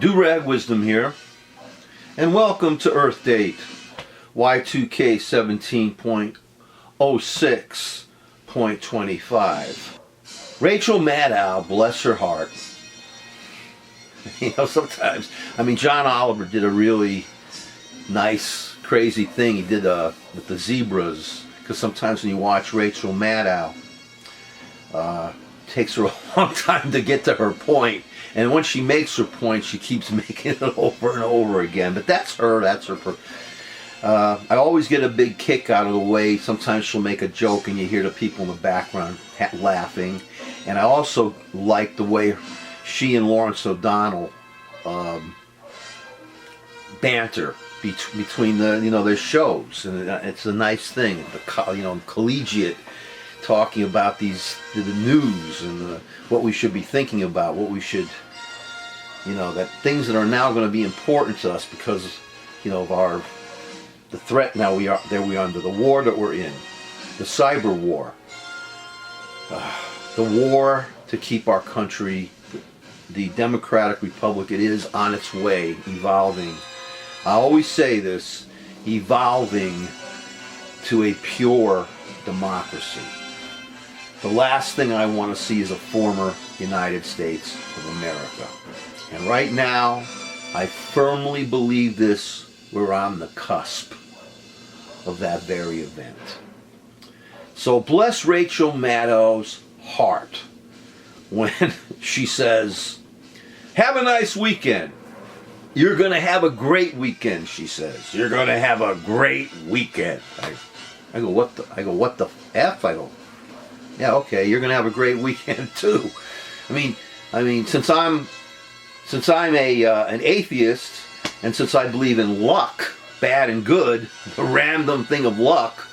Do-Rag Wisdom here, and welcome to Earth Date Y2K 17.06.25. Rachel Maddow, bless her heart. Sometimes, John Oliver did a really nice, crazy thing. He did with the zebras, because sometimes when you watch Rachel Maddow, it takes her a long time to get to her point. And when she makes her point, she keeps making it over and over again. But that's her. I always get a big kick out of the way. Sometimes she'll make a joke and you hear the people in the background laughing. And I also like the way she and Lawrence O'Donnell banter between their shows. And it's a nice thing. Collegiate talking about the news and what we should be thinking about, what we should, that things that are now going to be important to us because, of the threat now we are under, the war that we're in, the cyber war, the war to keep our country, the Democratic Republic, it is on its way, evolving. I always say this, evolving to a pure democracy. The last thing I want to see is a former United States of America. And right now, I firmly believe we're on the cusp of that very event. So bless Rachel Maddow's heart when she says, have a nice weekend. You're going to have a great weekend, she says. You're going to have a great weekend. I go, what the F? I go, yeah, okay, you're going to have a great weekend too. Since I'm an atheist, and since I believe in luck, bad and good, the random thing of luck,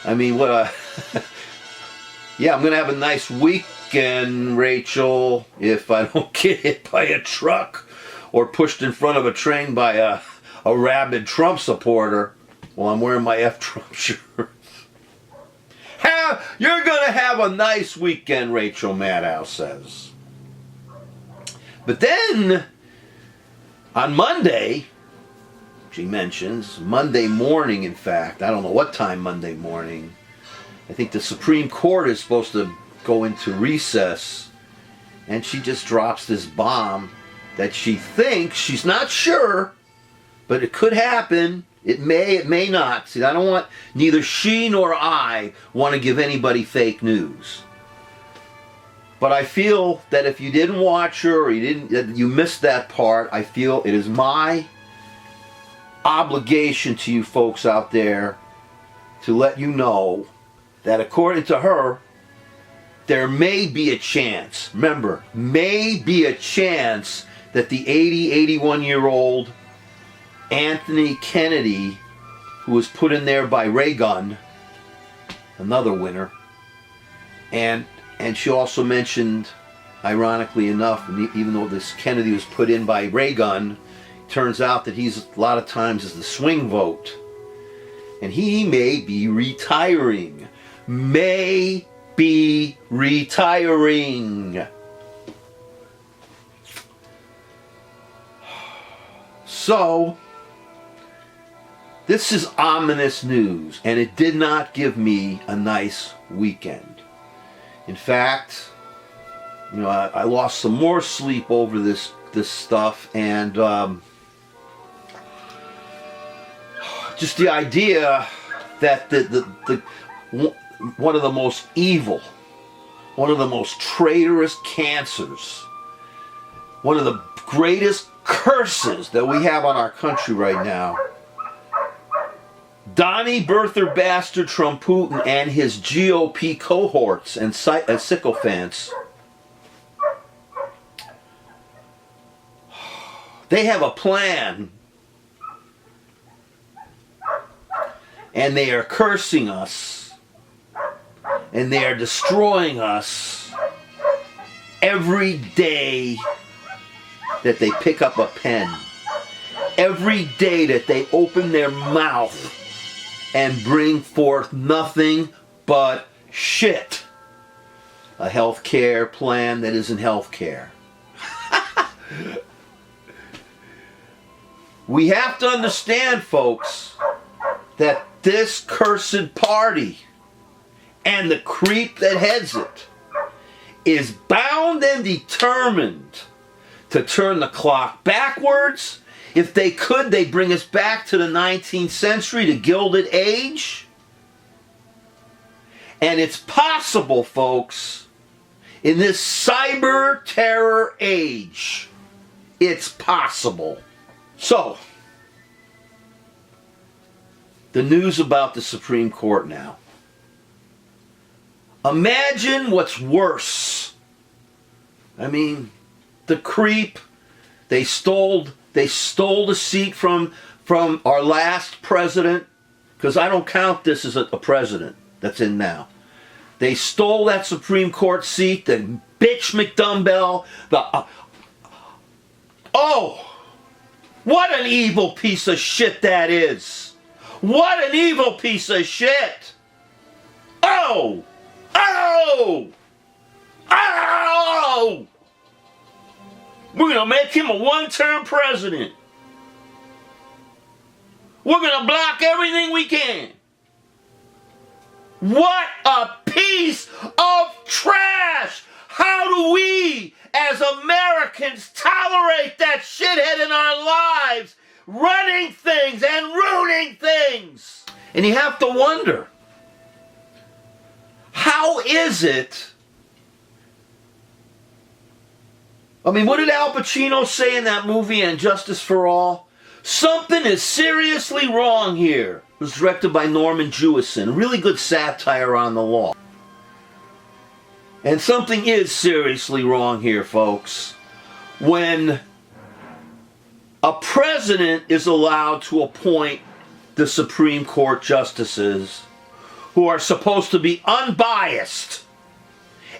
yeah, I'm going to have a nice weekend, Rachel, if I don't get hit by a truck or pushed in front of a train by a rabid Trump supporter while I'm wearing my F Trump shirt. You're going to have a nice weekend, Rachel Maddow says. But then, on Monday, she mentions, Monday morning, in fact, I don't know what time Monday morning, I think the Supreme Court is supposed to go into recess, and she just drops this bomb that she thinks, she's not sure, but it could happen. It may not. See, I don't want, neither she nor I want to give anybody fake news. But I feel that if you didn't watch her or you missed that part, I feel it is my obligation to you folks out there to let you know that according to her, there may be a chance, remember, may be a chance that the 81-year-old Anthony Kennedy, who was put in there by Reagan, another winner, and she also mentioned, ironically enough, even though this Kennedy was put in by Reagan, turns out that he's a lot of times is the swing vote, and he may be retiring. May be retiring. So, this is ominous news, and it did not give me a nice weekend. In fact, I lost some more sleep over this stuff, and just the idea that one of the most evil, one of the most traitorous cancers, one of the greatest curses that we have on our country right now, Donnie Birther Bastard Trump Putin and his GOP cohorts and sycophants, they have a plan, and they are cursing us, and they are destroying us every day that they pick up a pen, every day that they open their mouth and bring forth nothing but shit. A health care plan that isn't health care. We have to understand, folks, that this cursed party and the creep that heads it is bound and determined to turn the clock backwards. If they could, they'd bring us back to the 19th century, the Gilded Age. And it's possible, folks, in this cyber terror age, it's possible. So, the news about the Supreme Court now. Imagine what's worse. I mean, the creep, they stole the seat from our last president, because I don't count this as a president that's in now. They stole that Supreme Court seat, the bitch McDumbbell, oh, what an evil piece of shit that is. What an evil piece of shit. Oh, oh, oh. We're going to make him a one-term president. We're going to block everything we can. What a piece of trash! How do we, as Americans, tolerate that shithead in our lives, running things and ruining things? And you have to wonder, how is it? I mean, what did Al Pacino say in that movie, And Justice for All? Something is seriously wrong here. It was directed by Norman Jewison. Really good satire on the law. And something is seriously wrong here, folks. When a president is allowed to appoint the Supreme Court justices who are supposed to be unbiased,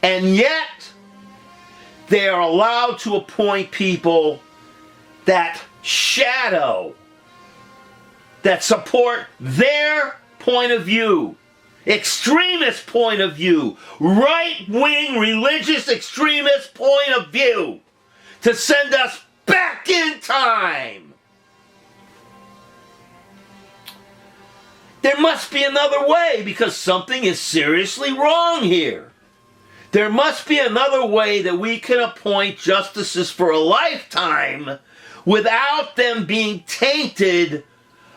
and yet they are allowed to appoint people that shadow, that support their point of view, extremist point of view, right-wing religious extremist point of view, to send us back in time. There must be another way, because something is seriously wrong here. There must be another way that we can appoint justices for a lifetime without them being tainted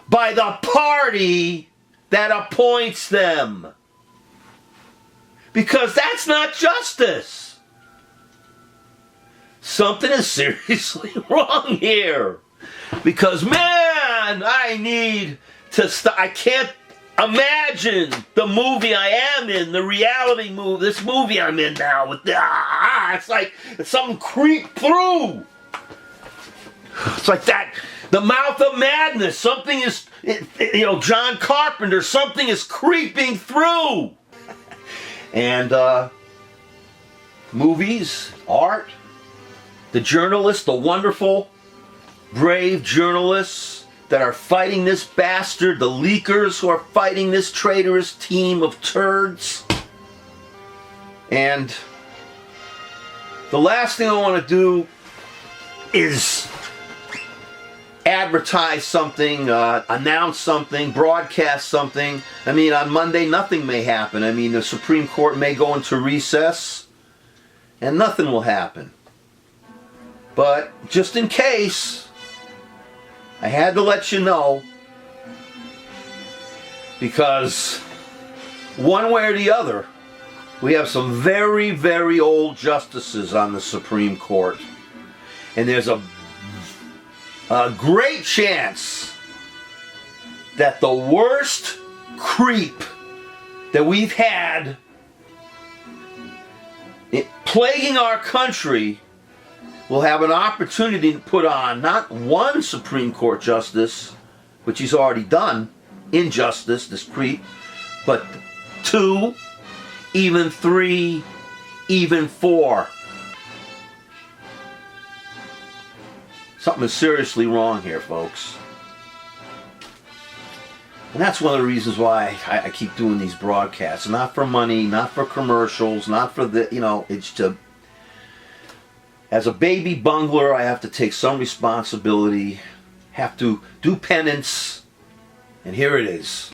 by the party that appoints them. Because that's not justice. Something is seriously wrong here. Because, man, I need to stop. I can't imagine the movie I am in, the reality movie, this movie I'm in now. With it's like something creeped through. It's like that, the mouth of madness. Something is, John Carpenter, something is creeping through. And movies, art, the journalists, the wonderful, brave journalists that are fighting this bastard, the leakers who are fighting this traitorous team of turds. And the last thing I want to do is advertise something, announce something, broadcast something. I mean, on Monday, nothing may happen. I mean, the Supreme Court may go into recess, and nothing will happen. But just in case, I had to let you know, because one way or the other, we have some very, very old justices on the Supreme Court. And there's a great chance that the worst creep that we've had plaguing our country will have an opportunity to put on not one Supreme Court justice, which he's already done, injustice, this creep, but 2, even 3, even 4. Something is seriously wrong here, folks. And that's one of the reasons why I keep doing these broadcasts. Not for money, not for commercials, not for it's to... As a baby bungler, I have to take some responsibility have to do penance, and here it is.